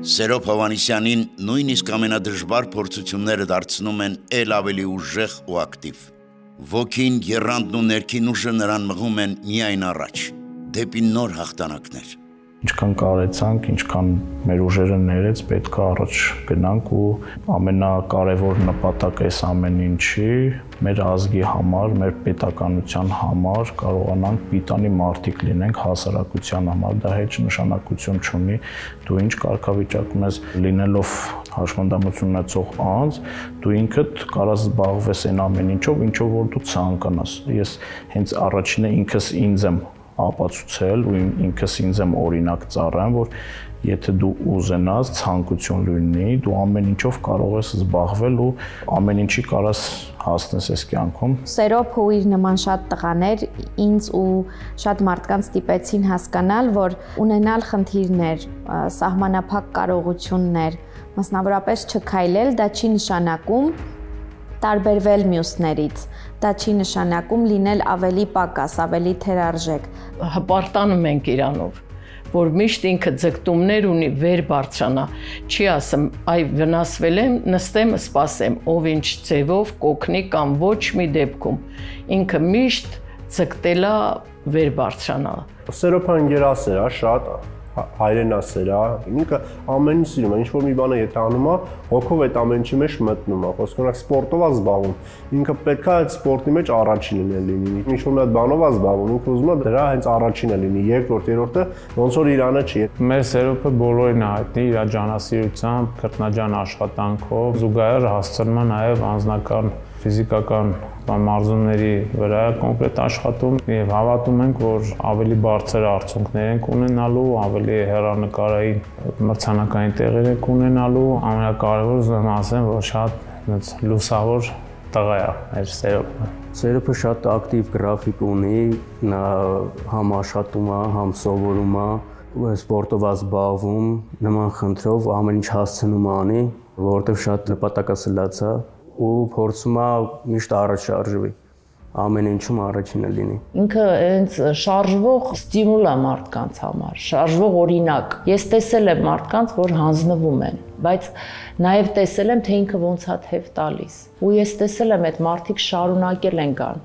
Սերոբ Հովհաննիսյանին նույնիսկ ամենադժվար փորձությունները դարձնում են ել ավելի ուժեղ ու ակտիվ։ Ոգին, եռանդն ու ներքին ուժը նրան մղում են միայն առաջ, դեպի նոր հաղթանակներ։ Ինչքան կարեցանք, ինչքան մեր ուժերը ներեց, պետք է առաջ գնանք ու ամենակարևոր նպատակը այս ամեն ինչի մեր ազգի համար, մեր պետականության համար կարողանանք պիտանի մարդիկ լինենք հասարակության համար, դա հեչ նշանակություն չունի, դու ինչ կարգավիճակում ես լինելով հաշմանդամություն ունեցող անձ, դու ինքդ կարաս զբաղվես այն ամեն ինչով որ դու ցանկանաս։ Ես հենց առաջինը ինքս ինձ եմ ապացուցել ու ինքս ինձ եմ օրինակ ծառայեմ, որ եթե դու ուզենաս, ցանկություն լինի, դու ամեն ինչով կարող ես զբաղվել ու ամեն ինչի կարաս հասնես այս կյանքում։ Սերոբ ու իր նման շատ տղաներ ինձ ու շատ մարդկանց ստիպեցին հասկանալ, որ ունենալ խնդիրներ, սահմանափակ կարողություններ, մասնավորապես չքայլել, դա չի նշանակում տարբերվել մյուսներից, դա չի նշանակում լինել ավելի պակաս, ավելի թերարժեք։ Հպարտանում ենք իրանով, որ միշտ ինքը ձգտումներ ունի վեր բարձրանա, չի ասում, այ վնասվել եմ, նստեմ, սպասեմ, ով ինչ ձևով կօգնի կամ ոչ մի դեպքում, ինքը միշտ ձգտել է վեր բարձրանալ։ Սերոբը ընկերասեր է, շատ հայրենասեր է, ինքը ամեն ինչ սիրում է, ինչ որ մի բանը եթե անում է, հոգով այդ ամեն ինչի մեջ մտնում է, խոսքորակ սպորտով է զբաղվում, ինքը պետք է այդ սպորտի մեջ առաջինն լինի, ինչ որ մի հատ բանով է զբաղվում, ինքը ուզում է դրա հենց առաջինը լինի, երկրորդ, երրորդը ոնց որ իրանը չի։ Մեր Սերոբը բոլորին է հայտնի իր ջանասիրությամբ, քրտնաջան աշխատանքով, զուգահեռ հասցնում է նաև անձնական ֆիզիկական մարզումների վրա կոնկրետ աշխատում եւ հավատում ենք, որ ավելի բարձր արդյունքներ ենք ունենալու, ավելի հեռանկարային մրցանակային տեղեր ենք ունենալու, ամենակարևորը ուզում ասեմ, որ շատ լուսավոր տղա է մեր Սերոբը։ Սերոբը շատ ակտիվ գրաֆիկ ունի, նա համ աշխատում է, համ սովորում է, սպորտով է զբաղվում, նման խնդրով ամեն ինչ հասցնում է անի, որովհետեւ շատ նպատակասլաց է ու փորձում է միշտ առաջ շարժվի, ամեն ինչում առաջինը լինի։ Ինքը հենց շարժվող ստիմուլ է մարդկանց համար, շարժվող օրինակ։ Ես տեսել եմ մարդկանց, որ հանձնվում են, բայց նաև տեսել եմ, թե ինքը ոնց է թև տալիս։ Ու ես տեսել եմ այդ մարդիկ շարունակել են կան,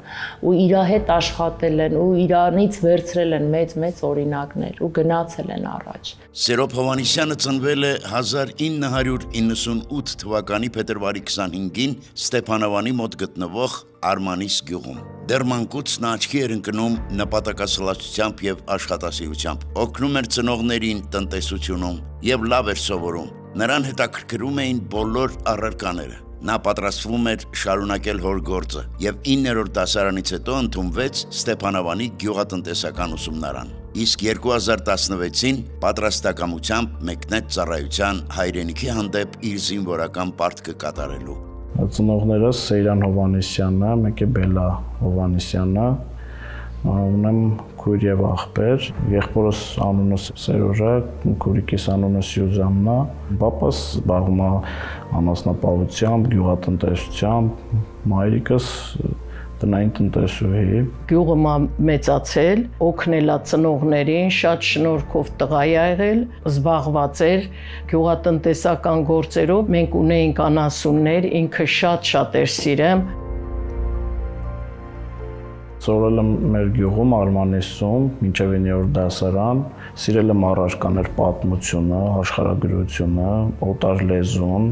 ու իր հետ աշխատել են, ու իրանից վերցրել են մեծ օրինակներ, ու գնացել են առաջ։ Սերոբ Հովհաննիսյանը ծնվել է 1998 թվականի փետրվարի 25-ին Ստեփանավանի մոտ գտնվող Արմանիս գյուղում։ Դեռ մանկուց նա աչքի էր ընկնում նպատակասլացությամբ եւ աշխատասիրությամբ, օգնում էր ծնողներին տնտեսությունում եւ լավ էր սովորում։ Նրան հետաքրքրում էին բոլոր առարկաները։ Նա պատրաստվում էր շարունակել հոր գործը եւ 9-րդ դասարանից հետո ընդունվեց Ստեփանավանի գյուղատնտեսական ուսումնարան։ Իսկ 2016-ին պատրաստակամությամբ մեկնեց ծառայության հայրենիքի հանդեպ իր զինվորական պարտքը կատարելու։ Ծնողներս Սեյրան Հովհաննիսյանը, մեկ է Բելա Հովհաննիսյանը, ունեմ քույր եւ աղբեր, եղբորս անունը Սերոժա, քուրիկիս անունը Սյուզաննա, պապաս զբաղվում է անասնապահությամբ, գյուղատնտեսությամբ, մայրիկս տնային տնտեսուհի։ Գյուղը մեծացել, օգնել է ծնողներին, շատ շնորհքով տղա է եղել, զբաղված էր գյուղատնտեսական գործերով, մենք ունեինք անասուններ, ինքը շատ էր սիրում։ Սովորել եմ մեր գյուղում Արմանիսում, մինչև 9-րդ դասարան, սիրել եմ առարկաներ պատմությունը, աշխարհագրությունը, օտար լեզուն,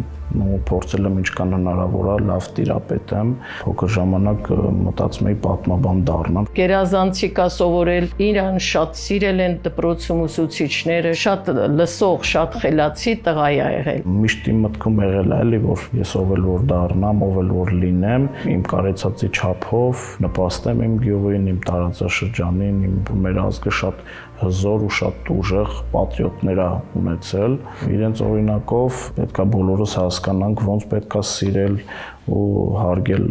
փորձել եմ ինչքան հնարավոր է լավ տիրապետ եմ, փոքր ժամանակ մտածում էի պատմաբան դառնամ։ Գերազանցիկ է սովորել, իրան շատ սիրել են դպրոցում ուսուցիչները, շատ լսող, շատ խելացի տղա է եղել։ Միշտ իմ մտքում եղել է էլի, որ ես ով էլ որ դառնամ, ով էլ որ լինեմ, իմ կարեցածի չափով նպաստեմ իմ գյուղին, իմ տարածաշրջանին, մեր ազգը շատ հզոր ու շատ ուժեղ պատրիոտներ է ունեցել։ Իրենց օրինակով պետք է բոլորս հասկանանք, ոնց պետք է սիրել ու հարգել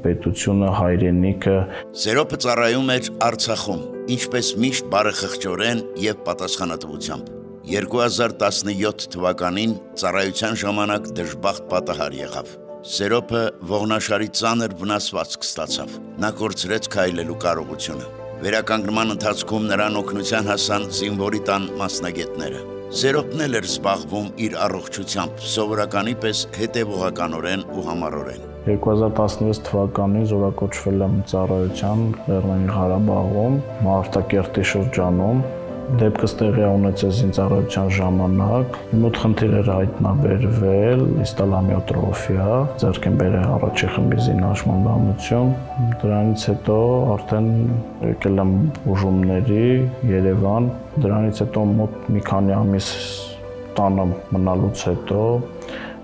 պետությունը, հայրենիքը։ Սերոբը ծառայում էր Արցախում, ինչպես միշտ բարեխղճորեն եւ պատասխանատվությամբ։ 2017 թվականին ծառայության ժամանակ դժբախտ պատահար եղավ։ Սերոբը ողնաշարի ծանր վնասվածք ստացավ։ Նա կորցրեց քայլելու կարողությունը։ Վերականգնման ընթացքում նրան օգնության հասան զինվորի տան մասնագետները։ Սերոպն էլ էր զբաղվում իր առողջությամբ, սովորականի պես հետևողականորեն ու համառորեն։ 2016 թվականին զորակոչվել եմ ծառայության Լեռնային Ղարաբաղում, Մարտակերտի շրջանում։ Դեպքս տեղի ունեցել ինձ ծառայության ժամանակ։ Մոտ խնդիր էր հայտնաբերվել ինստալամիոտրոֆիա, ձեռք եմ բերել առաջի խմբի զինաշմանդամություն։ Դրանից հետո արդեն եկել եմ բուժումների Երևան։ Դրանից հետո մոտ մի քանի ամիս տանը մնալուց հետո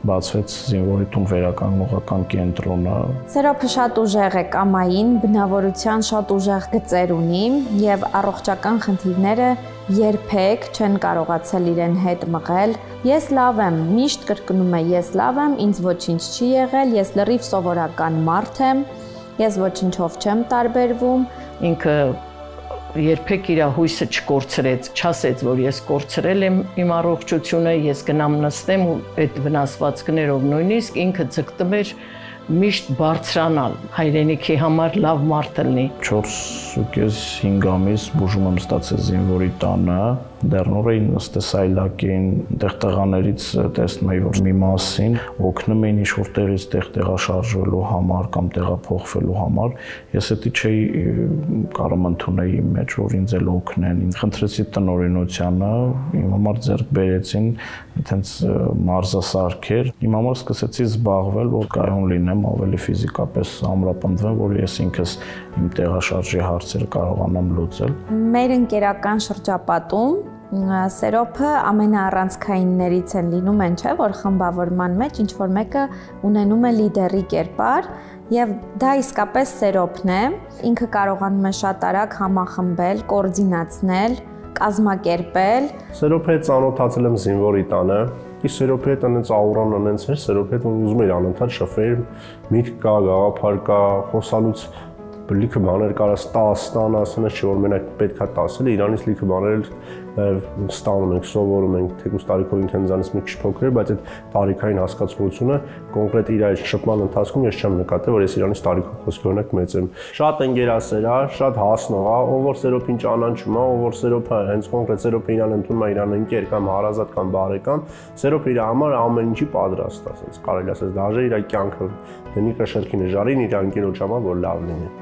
բացվեց զինվորի տուն վերականգնողական կենտրոնը։ Սերոպը շատ ուժեղ է կամային, բնավորության շատ ուժեղ գծեր ունի եւ առողջական խնդիրները երբեք չեն կարողացել իրեն հետ մղել։ Ես լավ եմ, միշտ կրկնում եմ, ես լավ եմ, ինձ ոչինչ չի եղել, ես լրիվ սովորական մարդ եմ, ես ոչինչով չեմ տարբերվում։ Ինքը երբեք իր հույսը չկորցրեց, չասեց, որ ես կորցրել եմ իմ առողջությունը, ես գնամ նստեմ ու այդ վնասվածքներով նույնիսկ ինքը ձգտում էր միշտ բարձրանալ, հայրենիքի համար լավ մարդ լինի։ 4.5 ամիս բուժում եմ ստացել զինվորի տանը, դեռնորեն նստեսայլակին, տեղ տղաներից տեսնում էի, որ մի մասին օգնում էին ինչ-որ տեղից տեղ տեղաշարժվելու համար կամ տեղափոխվելու համար, ես դա չէի կարող ընդունել իմ մեջ, որ ինձ էլ օգնեն։ Ինձ խնդրեցի տնօրինությանը, իմ համար ձեռք բերեցին այդպես մարզասարքեր, իմ համար սկսեցի զբաղվել, որ կայուն լինեմ, ավելի ֆիզիկապես ամրապնդվեմ, որ ես ինքս իմ տեղաշարժի հարցերը կարողանամ լուծել։ Մեր ընկերական շրջապատում Սերոպը ամենաառանցքայիններից են լինում են, չէ, որ խմբավորման մեջ ինչ-որ մեկը ունենում է լիդերի կերպար եւ դա իսկապես Սերոպն է, ինքը կարողանում է շատ արագ համախմբել, կոորդինացնել, կազմակերպել։ Սերոպի հետ ծանոթացել եմ զինվորի տանը, իսկ Սերոպի հետ այնց աուրան այնց էր, Սերոպի հետ ուզում էր անընդհատ շփվել, միտք կա, գաղափար կա, խոսալուց լիքը բաներ կարա ստան, ասեն չէ որ մենակ պետքա տասել, իրանից լիքը բաներ ստանում ենք, սովորում ենք, թեկուզ տարիքով ինքն ինձանից մի քիչ փոքր, բայց այդ տարիքային հասկացությունը կոնկրետ իր այդ շփման ընթացքում ես չեմ նկատել, որ ես իրանից տարիքով խոսքի օրինակ մեծ եմ։ Շատ ընկերասեր է, շատ հասնող է, ով որ Սերոպին ճանաչում է, ով որ Սերոպը հենց կոնկրետ Սերոպը իրան ընդունում է իրան ընկեր կամ հարազատ կամ բարեկամ, Սերոպը իր համար ամեն ինչի պատրաստ է, ասես կարելի ասես դաժե իր կյանքը դնի կշերքի նժարին իր ընկերոջ համար որ լավ լինի։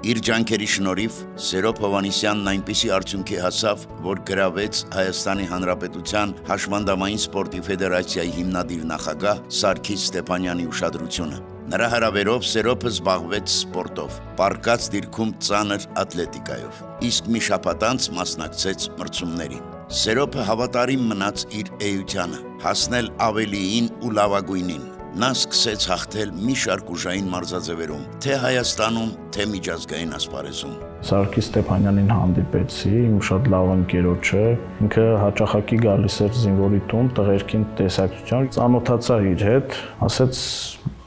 Իր ջանքերի շնորհիվ Սերոպ Հովհաննիսյանն այնպիսի արդյունքի հասավ, որ գրավեց Հայաստանի Հանրապետության Հաշմանդամային սպորտի ֆեդերացիայի հիմնադիր նախագահ Սարգիս Ստեփանյանի ուշադրությունը։ Նրա հրավերով Սերոպը զբաղվեց սպորտով, պարկած դիրքում ծանր ատլետիկայով, իսկ մի շաբաթ անց մասնակցեց մրցումներին։ Սերոպը հավատարիմ մնաց իր էությանը, հասնել ավելիին ու լավագույնին։ Նա սկսեց հաղթել մի շարք ուժային մարզաձևերում, թե Հայաստանում, թե միջազգային ասպարեզում։ Սարգիս Ստեփանյանին հանդիպեցի, իմ շատ լավ ընկերոջ է, ինքը հաճախակի գալիս էր զինվորի տուն, տղերքին տեսակցության, ծանոթացա իր հետ, ասեց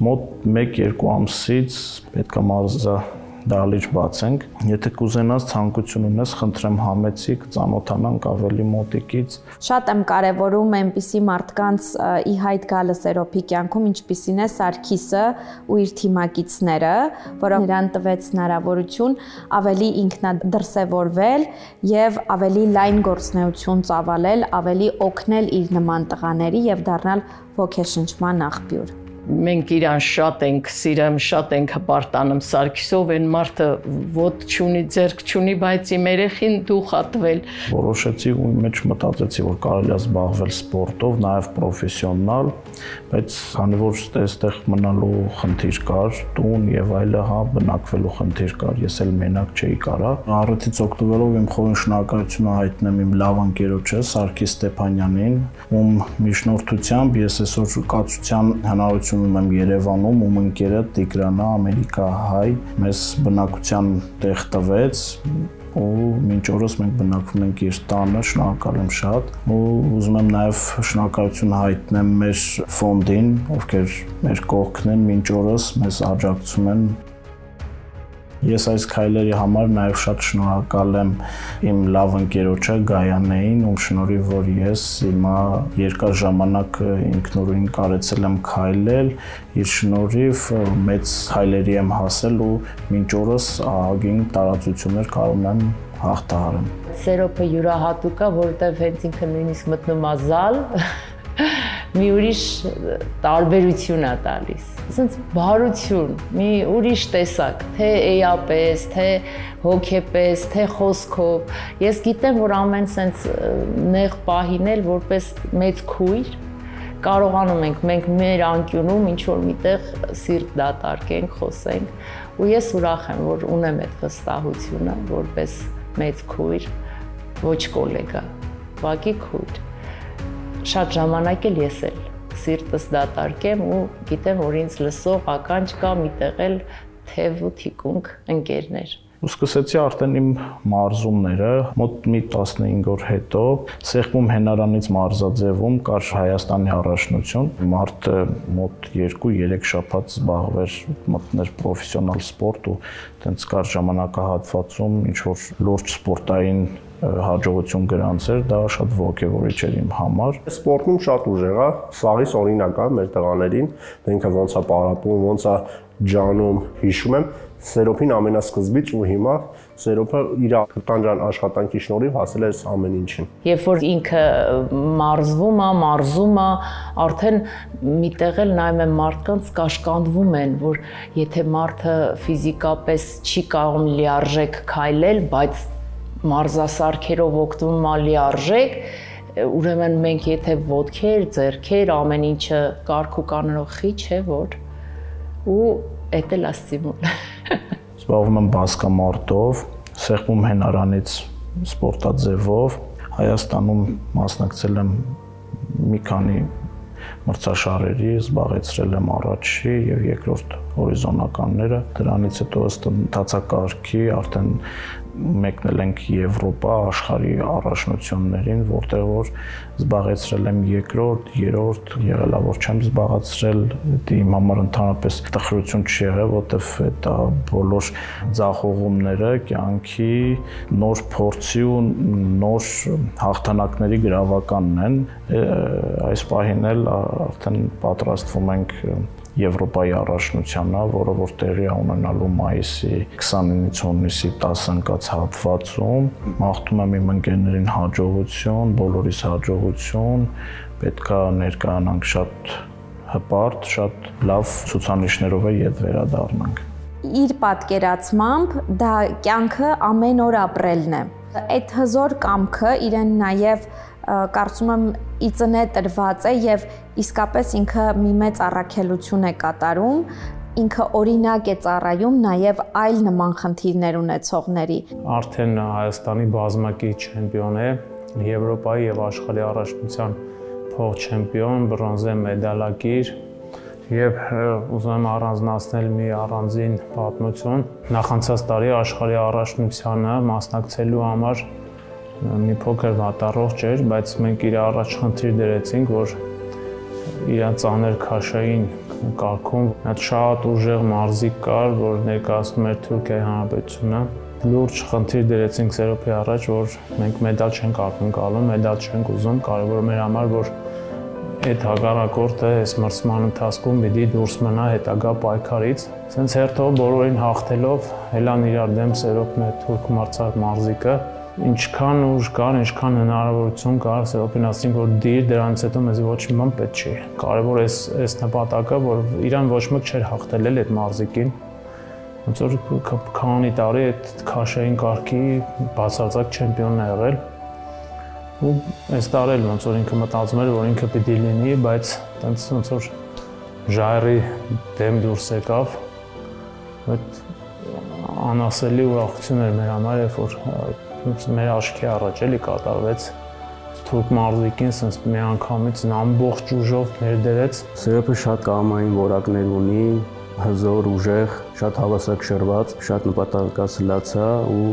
մոտ 1-2 ամսից պետք է մարզա դահլիճ բացենք, եթե կուզենաս ցանկություն ունես, խնդրեմ համեցիկ, ծանոթանանք ավելի մոտիկից։ Շատ եմ կարևորում այնպիսի մարդկանց ի հայտ գալը Սերոպի կյանքում, ինչպիսին է Սարգիսը ու իր թիմակիցները, որոնք նրան տվեց հնարավորություն ավելի ինքնադրսևորվել եւ ավելի լայն գործունեություն ծավալել, ավելի օգնել իր նման տղաների եւ դառնալ ոգեշնչման աղբյուր։ Մենք իրան շատ ենք սիրում, շատ ենք հպարտանում Սարգիսով, այն մարդը ոտ չունի, ձեռք չունի, բայց իմ երեխին դուխ ա տվել։ Որոշեցի ու մեջ մտածեցի, որ կարելի է զբաղվել սպորտով, նաև պրոֆեսիոնալ, բայց քանի որ այստեղ մնալու խնդիր կար, տուն եւ այլը, հա, բնակվելու խնդիր կար, ես էլ մենակ չէի կարա։ Առիթից օգտվելով իմ խորին շնորհակալությունը հայտնեմ իմ լավ ընկերոջը Սարգիս Ստեփանյանին, ում միջնորդությամբ ես այսօր կացության հնարավորություն ունեմ Երևանում, ում ընկերը Տիգրանա ամերիկահայ մեզ բնակության տեղ տվեց ու մինչ օրս մենք բնակվում ենք իր տանը, շնորհակալ եմ շատ ու ուզում եմ նաև շնորհակալություն հայտնեմ մեր ֆոնդին, ովքեր մեր կողքն են մինչ օրս մեզ աջակցում են։ Ես այս քայլերի համար նաև շատ շնորհակալ եմ իմ լավ ընկերոջը Գայանեին, ում շնորհիվ որ ես հիմա երկար ժամանակ ինքնուրույն կարեցել եմ քայլել, իր շնորհիվ մեծ քայլերի եմ հասել ու մինչ օրս ահագին տարածություններ կարող եմ հաղթահարեմ։ Սերոպը յուրահատուկ է, որովհետև հենց ինքը նույնիսկ մտնում է զալ, մի ուրիշ տարբերություն է տալիս։ Ասենց բարություն, մի ուրիշ տեսակ, թե էյապես, թե հոգեպես, թե խոսքով։ Ես գիտեմ, որ ամեն սենց նեղ պահին էլ որպես մեծ քույր կարողանում ենք մենք մեր անկյունում ինչ-որ միտեղ սիրտ դատարկենք, խոսենք, ու ես ուրախ եմ, որ ունեմ այդ վստահությունը, որպես մեծ քույր, ոչ կոլեգա, ուղղակի քույր։ Շատ ժամանակ էլ ես էլ սիրտս դատարկեմ ու գիտեմ, որ ինձ լսող ականջ կա միտեղ էլ թև ու թիկունք ընկերներ։ Ու սկսեցի արդեն իմ մարզումները, մոտ մի 15 օր հետո Սեղմում հենարանից մարզաձևում կար Հայաստանի առաջնություն, մարդը մոտ 2-3 շաբաթ զբաղվեր, մտներ պրոֆեսիոնալ սպորտ ու տենց կար ժամանակահատվածում ինչ-որ լուրջ սպորտային հաջողություն գրանցեր, դա շատ ոգևորիչ էր իմ համար։ Սպորտում շատ ուժեղ է, սաղից օրինակ է մեր տղաներին, ինքը ոնց է պարապում, ոնց է ջանում, հիշում եմ, Սերոպին ամենասկզբից ու հիմա Սերոպը իր կտանջան աշխատանքի շնորհիվ հասել է ամեն ինչին։ Երբ որ ինքը մարզում է, արդեն միտեղ էլ նայում եմ մարդկանց կաշկանդվում են, որ եթե մարդը ֆիզիկապես չի կարող լիարժեք քայլել, բայց մարզասարքերով օգտվում է լիարժեք, ուրեմն մենք եթե ոտքեր, ձեռքեր, ամեն ինչը կարգ ու կանոնով խի չէ, որ ու էդ էլ է ստիմուլ։ Զբաղվում եմ բասկամարտով, Սեղմում հենարանից սպորտաձևով, Հայաստանում մասնակցել եմ մի քանի մրցաշարերի, զբաղեցրել եմ առաջի եւ երկրորդ հորիզոնականները, դրանից հետո ըստ ընթացակարգի արդեն մեկնել ենք Եվրոպա աշխարհի առաջնություններին, որտեղ որ զբաղեցրել եմ երկրորդ, երրորդ, եղելա որ չեմ զբաղացրել, դա իմ համար ընդհանրապես տխրություն չի եղել, որտեղ դա բոլոր ձախողումները կյանքի նոր փորձի ու նոր հաղթանակների գրավականն են, այս պահին էլ արդեն պատրաստվում ենք Եվրոպայի առաջնությանը, որը որ տեղի ունենալու մայիսի 29-ից հունիսի 10 ընկած հատվածում, մաղթում եմ իմ ընկերներին հաջողություն, բոլորիս հաջողություն, պետքա ներկայանանք շատ հպարտ, շատ լավ ցուցանիշներով է ետ վերադառնանք։ Իր պատկերացմամբ դա կյանքը ամեն օր ապրելն է։ Այդ հզոր կամքը իրեն նաև կարծում եմ ի ծնե տրված է եւ իսկապես ինքը մի մեծ առաքելություն է կատարում, ինքը օրինակ է ծառայում նաև այլ նման խնդիրներ ունեցողների։ Արդեն Հայաստանի բազմակի չեմպիոն է, Եվրոպայի եւ աշխարհի առաջնության փոխ-չեմպիոն, բրոնզե մեդալակիր եւ ուզում եմ առանձնացնել մի առանձին պատմություն։ Նախանցած տարի աշխարհի առաջնությանը մասնակցելու համար մի փոքր վատառողջ էր, բայց մենք իր առաջ խնդիր դրեցինք, որ իրան ծանր քաշային կարգում այդ շատ ուժեղ մարզիկ կար, որ ներկայացնում էր Թուրքիայի Հանրապետությունը։ Լուրջ խնդիր դրեցինք Սերոպի առաջ, որ մենք մեդալ չենք ակնկալում, մեդալ չենք ուզում, կարևոր մեր համար, որ այդ հակառակորդը այս մրցման ընթացքում պիտի դուրս մնա հետագա պայքարից։ Սենց հերթով բոլորին հաղթելով հելան իրար դեմ Սերոպն է թուրք մարզիկը։ Ինչքան ուժ կար, ինչքան հնարավորություն կար, Սերոպին ասենք, որ դիր դրանից հետո մեզ ոչ մի բան պետք չի։ Կարևոր այս նպատակը, որ իրան ոչ մեկ չէր հաղթել էլ այդ մարզիկին։ Ոնց որ քանի տարի այդ քաշային կարգի բացարձակ չեմպիոնն է եղել։ Ու այս տարի էլ ոնց որ ինքը մտածում էր, որ ինքը պիտի լինի, բայց տենց ոնց որ ժայռի դեմ դուրս եկավ։ Այդ անասելի ուրախություն էր մեր համար, երբ որ մեր աչքի առաջ էլի կատարվեց թուրք մարզիկին սենց մի անգամից ամբողջ ուժով ներդրեց։ Սերոպը շատ կամային որակներ ունի, հզոր, ուժեղ, շատ հավասարակշռված, շատ նպատակասլաց է ու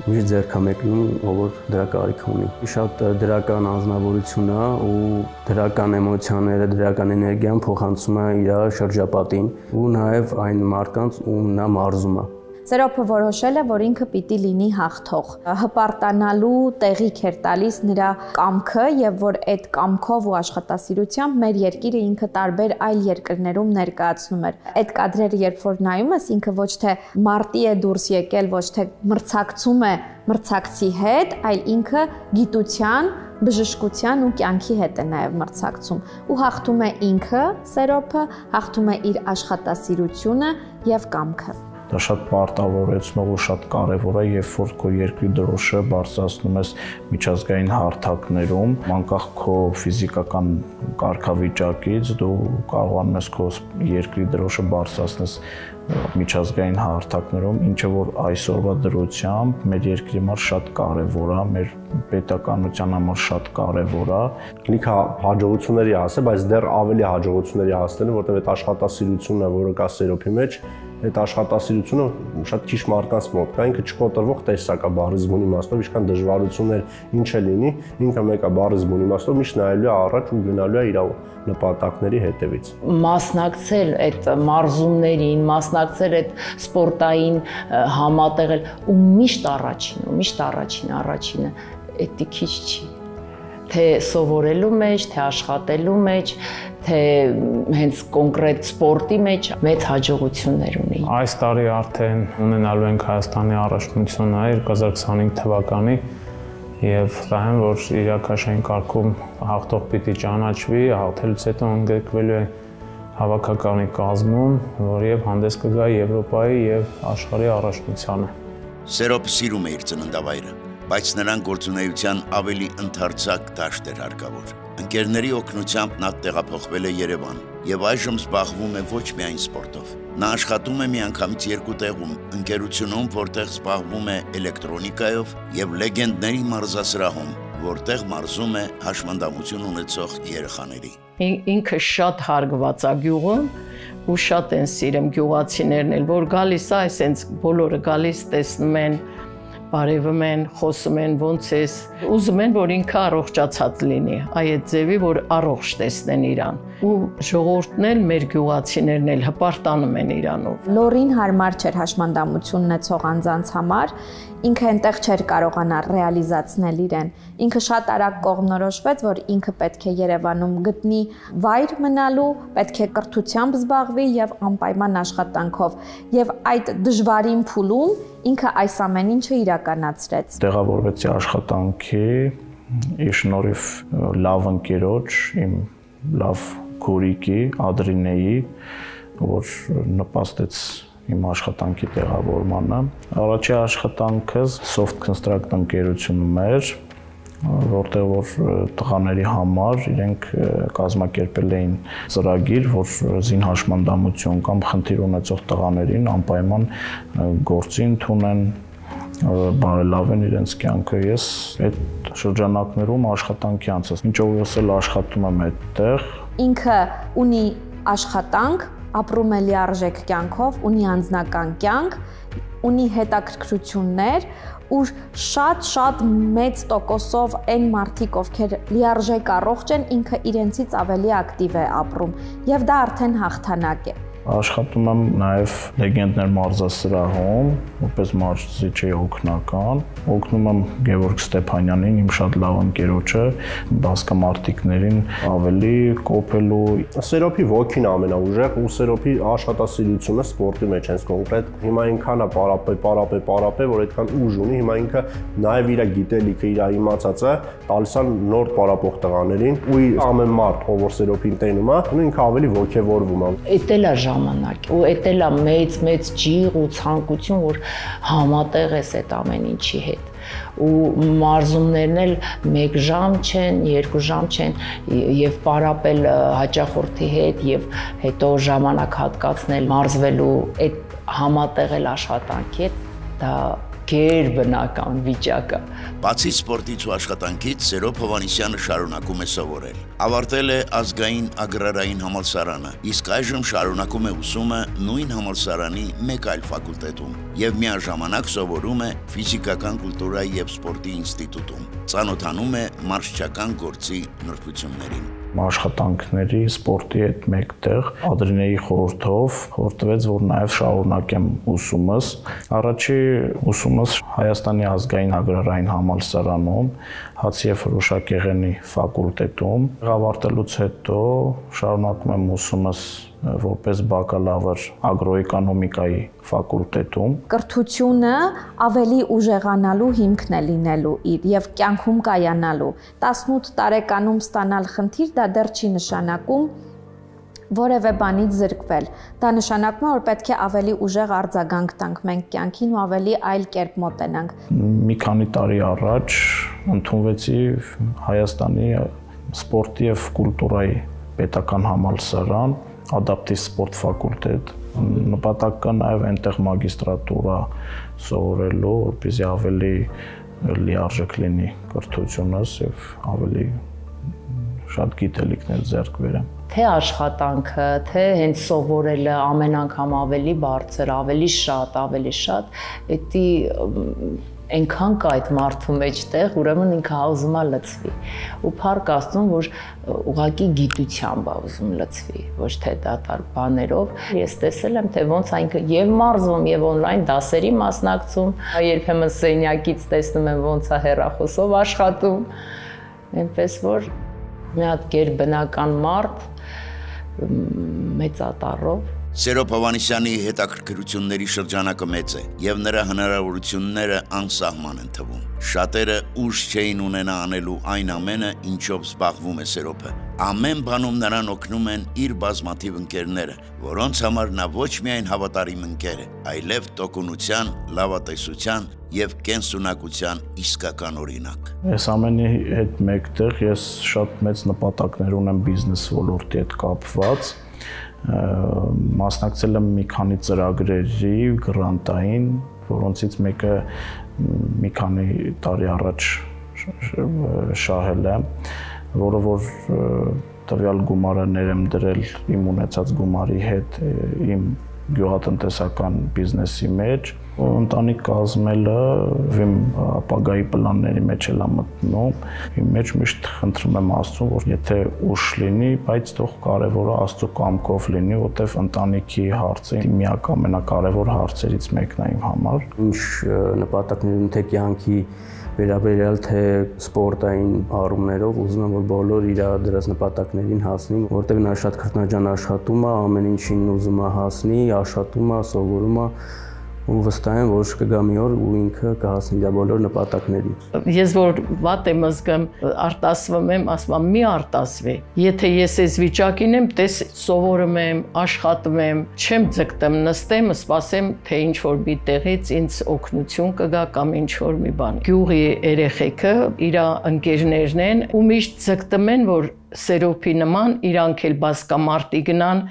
միշտ ձեռք է մեկնում, ով որ դրա կարիք ունի։ Շատ դրական անձնավորություն է ու դրական էմոցիաները, դրական էներգիան փոխանցում է իր շրջապատին ու նաև այն մարդկանց, ում նա մարզում է։ Սերոփը որոշել է, որ ինքը պիտի լինի հաղթող։ Հպարտանալու տեղիք էր տալիս նրա կամքը եւ որ այդ կամքով ու աշխատասիրությամբ մեր երկիրը ինքը տարբեր այլ երկրներում ներկայացնում էր։ Այդ կադրերը երբ որ նայում ես, ինքը ոչ թե մարտի է դուրս եկել, ոչ թե մրցակցում է մրցակցի հետ, այլ ինքը գիտության, բժշկության ու կյանքի հետ է նաև մրցակցում ու հաղթում է ինքը, Սերոփը, հաղթում է իր աշխատասիրությունը եւ կամքը։ Դա շատ պարտավորեցնող ու շատ կարևոր է, երբ որ քո երկրի դրոշը բարձրացնում ես միջազգային հարթակներում, անկախ քո ֆիզիկական կարգավիճակից, դու կարողանում ես քո երկրի դրոշը բարձրացնես միջազգային հարթակներում, ինչը որ այսօրվա դրությամբ մեր երկրի համար շատ կարևոր է, մեր պետականության համար շատ կարևոր է։ Լիքը հաջողությունների հասը, բայց դեռ ավելի հաջողությունների հասնելը, որտեղ այդ աշխատասիրությունն է, որը կա Սերոփի մեջ, այդ աշխատասիրությունը շատ քիչ մարդկանց մոտ կա, ինքը չկոտրվող տեսակ է բառի զգուն իմաստով, ինչքան դժվարություններ ինչ է լինի, ինքը մեկը բառի զգուն իմաստով միշտ նայելու է առաջ ու գնալու է իր նպատակների հետևից։ Մասնակցել այդ մարզումներին, մասնակցել այդ սպորտային համատեղել ու միշտ առաջինը, դա քիչ չի։ Թե սովորելու մեջ, թե աշխատելու մեջ, թե հենց կոնկրետ սպորտի մեջ մեծ հաջողություններ ունի։ Այս տարի արդեն ունենալու ենք Հայաստանի առաջնությունը 2025 թվականի եւ վստահ եմ, որ իրաքաշային կարգում հաղթող պիտի ճանաչվի, հաղթելուց հետո ընդգրկվելու է հավաքականի կազմում, որ եւ հանդես կգա Եվրոպայի եւ աշխարհի առաջնությանը։ Սերոփը սիրում է իր ծննդավայրը, բայց նրան գործունեության ավելի ընդարձակ դաշտ էր հարկավոր։ Ընկերների օգնությամբ նա տեղափոխվել է Երևան եւ այժմ զբաղվում է ոչ միայն սպորտով։ Նա աշխատում է միանգամից երկու տեղում՝ ընկերությունում, որտեղ զբաղվում է էլեկտրոնիկայով, եւ լեգենդների մարզասրահում, որտեղ մարզում է հաշմանդամություն ունեցող երեխաների։ Ինքը շատ հարգված է գյուղում ու շատ են սիրում գյուղացիներն էլ, որ գալիս է, այսենց բոլորը գալիս տեսնում են, բարևում են, խոսում են ոնց ես, ուզում են, որ ինքը առողջացած լինի, այդ ձևի, որ առողջ տեսնեն իրան։ Ու ժողովուրդն էլ, մեր գյուղացիներն էլ հպարտանում են իրանով։ Լորին հարմար չէր հաշմանդամություն ունեցող անձանց համար, ինքը այնտեղ չէր կարողանա ռեալիզացնել իրեն։ Ինքը շատ արագ կողմնորոշվեց, որ ինքը պետք է Երևանում գտնի վայր մնալու, պետք է կրթությամբ զբաղվի եւ անպայման աշխատանքով։ Եվ այդ դժվարին փուլում ինքը այս ամեն ինչը իրականացրեց։ Տեղավորվեցի աշխատանքի, իր շնորհիվ լավ ընկերոջ, իմ լավ քուրիկի, Ադրինեի, որ նպաստեց իմ աշխատանքի տեղավորմանը։ Առաջի աշխատանքս Soft Construct ընկերությունում էր, որտեղ որ տղաների համար իրենք կազմակերպել էին ծրագիր, որ զինհաշմանդամություն կամ խնդիր ունեցող տղաներին անպայման գործի ընդունեն, բարելավեն իրենց կյանքը։ Ես այդ շրջանակներում աշխատանքի անցած, ինչ որ էլ աշխատում եմ այդտեղ։ Ինքը ունի աշխատանք, ապրում է լիարժեք կյանքով, ունի անձնական կյանք, ունի հետաքրքրություններ ու շատ մեծ տոկոսով այն մարդիկ, ովքեր լիարժեք առողջ են, ինքը իրենցից ավելի ակտիվ է ապրում եւ դա արդեն հաղթանակ է։ Աշխատում եմ նաև լեգենդներ մարզասրահում, որպես մարզիչ օգնական, օգնում եմ Գևորգ Ստեփանյանին, իմ շատ լավ ընկերոջը, բասկամարտիկներին ավելի կոփելու։ Սերոփի ոգին ամենաուժեղ ու Սերոփի աշխատասիրությունը սպորտի մեջ հենց կոնկրետ։ Հիմա ինքան է պարապե, որ այդքան ուժ ունի, հիմա ինքը նաև իր գիտելիքը, իր իմացածը տալիս է նոր պարապող տղաներին ու ամեն մարդ, ով որ Սերոփին տենում է, ինքը ավելի ոգևորվում է։ Էտել է ժամանակ ու էտել է մեծ ջիղ ու ցանկություն, որ համատեղ ես այդ ամեն ինչի հետ ու մարզումներն էլ 1 ժամ չեն, 2 ժամ չեն եւ պարապել հաճախորդի հետ եւ հետո ժամանակ հատկացնել մարզվելու այդ համատեղել աշխատանքի հետ, դա գերբնական վիճակ է։ Բացի սպորտից ու աշխատանքից, Սերոփ Հովհաննիսյանը շարունակում է սովորել։ Ավարտել է ազգային ագրարային համալսարանը, իսկ այժմ շարունակում է ուսումը նույն համալսարանի մեկ այլ ֆակուլտետում եւ միաժամանակ սովորում է ֆիզիկական կուլտուրայի եւ սպորտի ինստիտուտում։ Ծանոթանում է մարզչական գործի նրբություններին։ աշխատանքների, սպորտի հետ մեկտեղ Ադրինեի խորհրդով խորհրդվեց, որ նաև շարունակեմ ուսումս։ Առաջի ուսումս Հայաստանի ազգային agrarային համալսարանում, հացի եւ հրուշակեղենի ֆակուլտետում։ Ավարտելուց հետո շարունակում եմ ուսումս որպես բակալավր ագրոէկոնոմիկայի ֆակուլտետում։ Կրթությունը ավելի ուժեղանալու հիմքն է լինելու եւ կյանքում կայանալու։ 18 տարեկանում ստանալ խնդիր դա դեռ չի նշանակում որևէ բանից զրկվել։ Դա նշանակում է, որ պետք է ավելի ուժեղ արձագանք տանք մենք կյանքին ու ավելի այլ կերպ մոտենանք։ Մի քանի տարի առաջ ընդունվեցի Հայաստանի սպորտի եւ կուլտուրայի պետական համալսարան, ադապտիվ սպորտ ֆակուլտետ։ Նպատակ կա նաև այնտեղ մագիստրատուրա սովորելու, որպեսզի ավելի լիարժեք լինի կրթությունս եւ ավելի շատ գիտելիքներ ձեռք բերեմ։ Թե աշխատանքը, թե հենց սովորելը ամեն անգամ ավելի բարձր, ավելի շատ, դա այնքան կա այդ մարդու մեջտեղ, ուրեմն ինքը ուզում է լցվի։ Ու փառք Աստծուն, որ ուղղակի գիտությամբ է ուզում լցվի, ոչ թե դատարկ բաներով։ Ես տեսել եմ, թե ոնց այնքը եւ մարզվում, եւ օնլայն դասերի մասնակցում, երբեմն սենյակից տեսնում եմ ոնց է հեռախոսով աշխատում։ Այնպես որ մի հատ գերբնական մարդ մեծատառով Սերոբ Հովհաննիսյանի հետաքրքրությունների շրջանակը մեծ է եւ նրա հնարավորությունները անսահման են թվում։ Շատերը ուժ չէին ունենա անելու այն ամենը, ինչով զբաղվում է Սերոբը։ Ամեն բանում նրան օգնում են իր բազմաթիվ ընկերները, որոնց համար նա ոչ միայն հավատարիմ ընկեր է, այլև տոկունության, լավատեսության եւ կենսունակության իսկական օրինակ։ Այս ամենի հետ մեկտեղ ես շատ մեծ նպատակներ ունեմ բիզնես ոլորտի հետ կապված։ Մասնակցել եմ մի քանի ծրագրերի գրանտային, որոնցից մեկը մի քանի տարի առաջ շահել եմ, որը որ տվյալ գումարը ներեմ դրել իմ ունեցած գումարի հետ իմ գյուղատնտեսական բիզնեսի մեջ, ընտանիք կազմելը իմ ապագայի պլանների մեջ էլ մտնում, իմ մեջ միշտ խնդրում եմ Աստծուն, որ եթե ուշ լինի, բայց թող կարևորը Աստծո կամքով լինի, որտեվ ընտանիքի հարցը միակ ամենակարևոր հարցերից մեկն է իմ համար։ Ինչ նպատակներ ունի թե կյանքի վերաբերյալ թե սպորտային առումներով ուզում եմ որ բոլոր իր դրած նպատակներին հասնի, որտեղ նա շատ քրտնաջան աշխատում է, ամեն ինչին ուզում է հասնի, աշխատում է, սովորում է ու վստահ եմ, որ կգա մի օր ու ինքը կհասնի իր բոլոր նպատակներին։ Ես որ վատ եմ զգում, արտասվում եմ, ասում եմ՝ մի արտասվի։ Եթե ես այս վիճակին եմ, տես սովորում եմ, աշխատում եմ, չեմ ձգտեմ, նստեմ, սպասեմ, թե ինչ որ մի տեղից ինձ օգնություն կգա կամ ինչ որ մի բան։ Գյուղի երեխեքը իր ընկերներն են ու միշտ ձգտում են, որ Սերոբի նման իրանք էլ բասկամարտի գնան,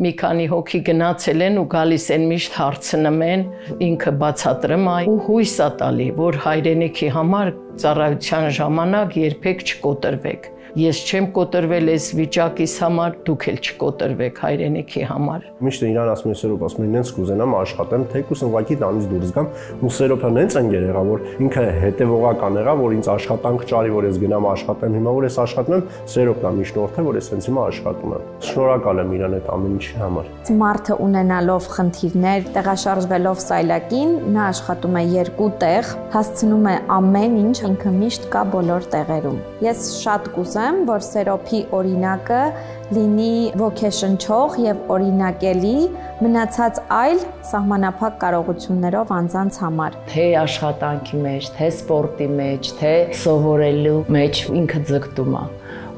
մի քանի հոգի գնացել են ու գալիս են միշտ հարցնում են, ինքը բացատրում է ու հույս է տալի, որ հայրենիքի համար ծառայության ժամանակ երբեք չկոտրվեք։ Ես չեմ կոտրվել այս վիճակիս համար, դուք էլ չկոտրվեք հայրենիքի համար։ Միշտ իրան ասում եմ Սերոբ, ասում եմ ինձ կուզենամ աշխատեմ, թեկուզ ուղղակի տանից դուրս գամ, ու Սերոբը նենց ընկեր եղա, որ ինքը հետևողական եղա, որ ինձ աշխատանք ճարի, որ ես գնամ աշխատեմ, հիմա որ ես աշխատում եմ, Սերոբն է միջնորդը, որ ես հենց հիմա աշխատում եմ։ Շնորհակալ եմ իրան այդ ամեն ինչի համար։ Մարդը ունենալով խնդիրներ, տեղաշարժվելով սայլակին, նա աշխատում է երկու տեղ, հասցնում է ամեն ինչ, ինքը միշտ կա բոլոր տեղերում։ Ես շատ կուզեմ, որ Սերոբի օրինակը լինի ոգեշնչող եւ օրինակելի մնացած այլ սահմանափակ կարողություններով անձանց համար։ Թե աշխատանքի մեջ, թե սպորտի մեջ, թե սովորելու մեջ ինքը ձգտում է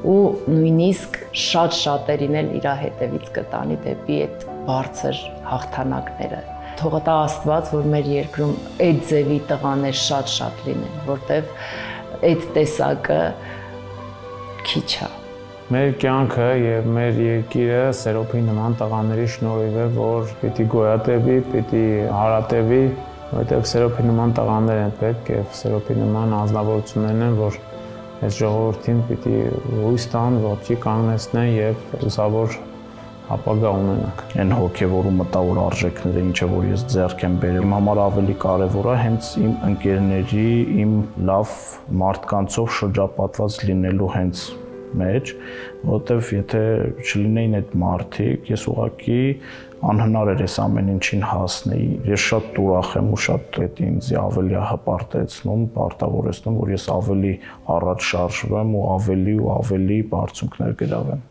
ու նույնիսկ շատ շատերին էլ իր հետևից կտանի դեպի այդ բարձր հաղթանակները։ Թող տա Աստված, որ մեր երկրում այդ ձևի տղաներ շատ լինեն, որտեվ այդ տեսակը քիչ է։ Մեր կյանքը եւ մեր երկիրը Սերոբի նման տղաների շնորհիվ է, որ պիտի գոյատևի, պիտի հարատևի, որովհետեւ Սերոբի նման տղաներ են պետք եւ Սերոբի նման անձնավորություններն են, որ այս ժողովրդին պիտի հույս տան, ոտքի կանգնեցնեն եւ լուսավոր ապագա ունենանք։ Այն հոգեվորու մտավոր արժեքները, ինչը որ ես ձեռք եմ բերել, իմ համար ավելի կարևոր է հենց իմ ընկերների, իմ լավ մարդկանցով շրջապատված լինելու հենց մեջ, որովհետև եթե չլինեին այդ մարդիկ, ես ուղղակի անհնար էր այս ամեն ինչին հասնեի։ Ես շատ ուրախ եմ ու շատ դա ինձ ավելի հպարտեցնում, պարտավորեցնում, որ ես ավելի առաջ շարժվեմ ու ավելի բարձունքներ գրավեմ։